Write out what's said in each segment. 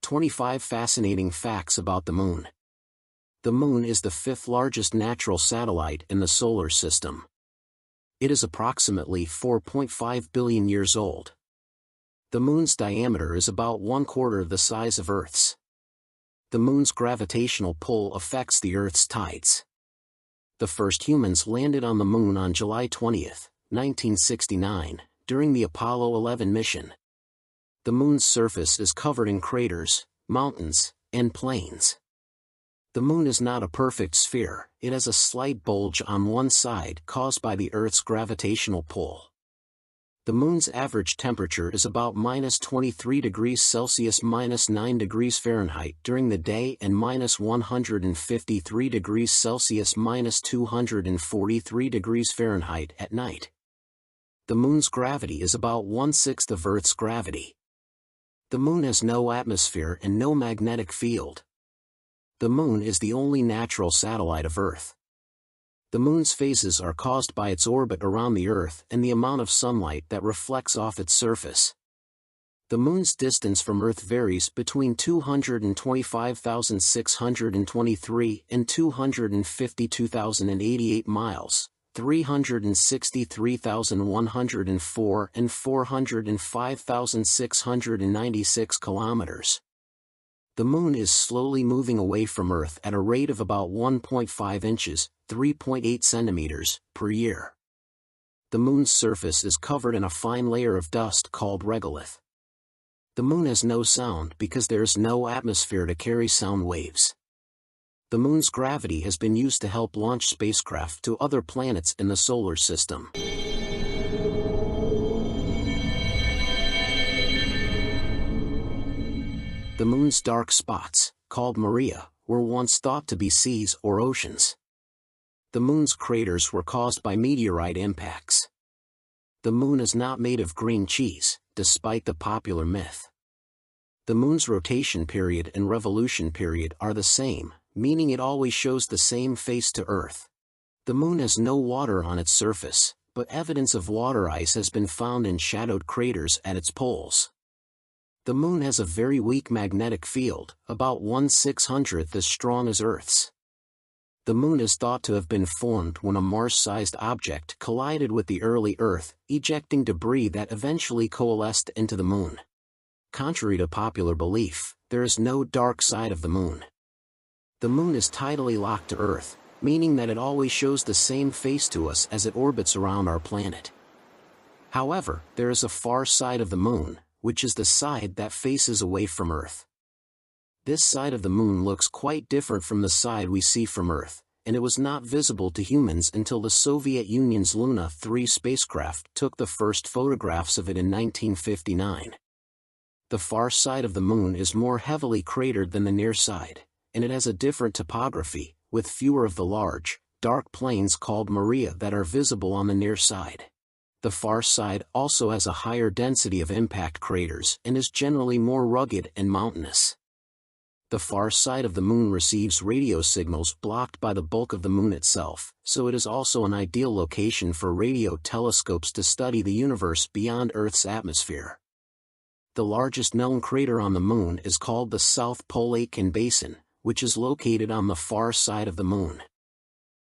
25 Fascinating Facts about the Moon. The Moon is the fifth largest natural satellite in the solar system. It is approximately 4.5 billion years old. The Moon's diameter is about 1/4 the size of Earth's. The Moon's gravitational pull affects the Earth's tides. The first humans landed on the Moon on July 20, 1969, during the Apollo 11 mission. The Moon's surface is covered in craters, mountains, and plains. The Moon is not a perfect sphere, it has a slight bulge on one side caused by the Earth's gravitational pull. The Moon's average temperature is about -23 degrees Celsius -9 degrees Fahrenheit during the day and -153 degrees Celsius -243 degrees Fahrenheit at night. The Moon's gravity is about 1/6 of Earth's gravity. The Moon has no atmosphere and no magnetic field. The Moon is the only natural satellite of Earth. The Moon's phases are caused by its orbit around the Earth and the amount of sunlight that reflects off its surface. The Moon's distance from Earth varies between 225,623 and 252,088 miles, 363,104 and 405,696 kilometers. The Moon is slowly moving away from Earth at a rate of about 1.5 inches, 3.8 centimeters, per year. The Moon's surface is covered in a fine layer of dust called regolith. The Moon has no sound because there is no atmosphere to carry sound waves. The Moon's gravity has been used to help launch spacecraft to other planets in the solar system. The Moon's dark spots, called Maria, were once thought to be seas or oceans. The Moon's craters were caused by meteorite impacts. The Moon is not made of green cheese, despite the popular myth. The Moon's rotation period and revolution period are the same, meaning it always shows the same face to Earth. The Moon has no water on its surface, but evidence of water ice has been found in shadowed craters at its poles. The Moon has a very weak magnetic field, about 1/600th as strong as Earth's. The Moon is thought to have been formed when a Mars-sized object collided with the early Earth, ejecting debris that eventually coalesced into the Moon. Contrary to popular belief, there is no dark side of the Moon. The Moon is tidally locked to Earth, meaning that it always shows the same face to us as it orbits around our planet. However, there is a far side of the Moon, which is the side that faces away from Earth. This side of the Moon looks quite different from the side we see from Earth, and it was not visible to humans until the Soviet Union's Luna 3 spacecraft took the first photographs of it in 1959. The far side of the Moon is more heavily cratered than the near side, and it has a different topography, with fewer of the large, dark plains called Maria that are visible on the near side. The far side also has a higher density of impact craters and is generally more rugged and mountainous. The far side of the Moon receives radio signals blocked by the bulk of the Moon itself, so it is also an ideal location for radio telescopes to study the universe beyond Earth's atmosphere. The largest known crater on the Moon is called the South Pole Aitken Basin, which is located on the far side of the Moon.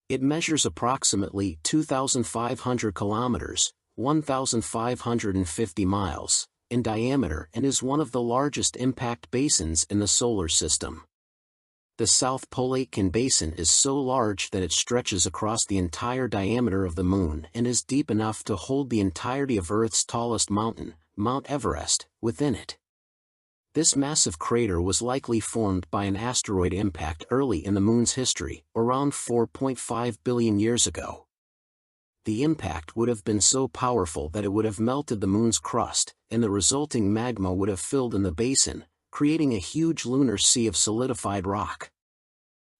It measures approximately 2,500 kilometers, 1,550 miles, in diameter and is one of the largest impact basins in the solar system. The South Pole Aitken Basin is so large that it stretches across the entire diameter of the Moon and is deep enough to hold the entirety of Earth's tallest mountain, Mount Everest, within it. This massive crater was likely formed by an asteroid impact early in the Moon's history, around 4.5 billion years ago. The impact would have been so powerful that it would have melted the Moon's crust, and the resulting magma would have filled in the basin, creating a huge lunar sea of solidified rock.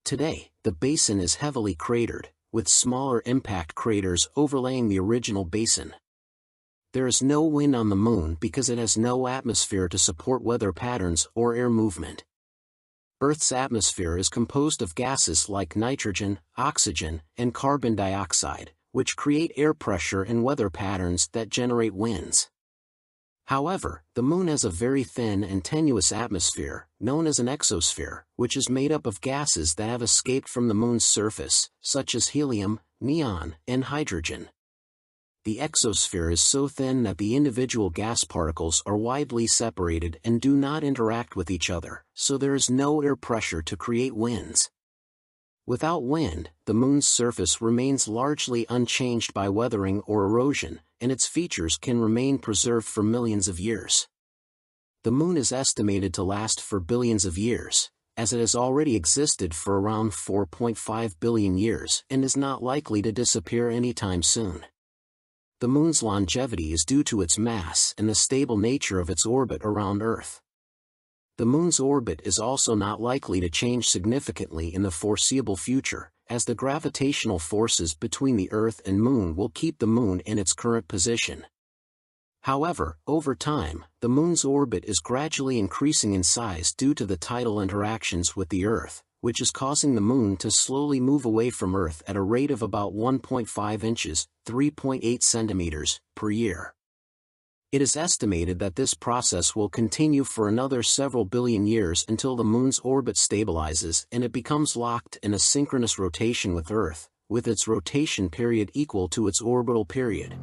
Today, the basin is heavily cratered, with smaller impact craters overlaying the original basin. There is no wind on the Moon because it has no atmosphere to support weather patterns or air movement. Earth's atmosphere is composed of gases like nitrogen, oxygen, and carbon dioxide, which create air pressure and weather patterns that generate winds. However, the Moon has a very thin and tenuous atmosphere, known as an exosphere, which is made up of gases that have escaped from the Moon's surface, such as helium, neon, and hydrogen. The exosphere is so thin that the individual gas particles are widely separated and do not interact with each other, so there is no air pressure to create winds. Without wind, the Moon's surface remains largely unchanged by weathering or erosion, and its features can remain preserved for millions of years. The Moon is estimated to last for billions of years, as it has already existed for around 4.5 billion years and is not likely to disappear anytime soon. The Moon's longevity is due to its mass and the stable nature of its orbit around Earth. The Moon's orbit is also not likely to change significantly in the foreseeable future, as the gravitational forces between the Earth and Moon will keep the Moon in its current position. However, over time, the Moon's orbit is gradually increasing in size due to the tidal interactions with the Earth, which is causing the Moon to slowly move away from Earth at a rate of about 1.5 inches, 3.8 centimeters, per year. It is estimated that this process will continue for another several billion years until the Moon's orbit stabilizes and it becomes locked in a synchronous rotation with Earth, with its rotation period equal to its orbital period.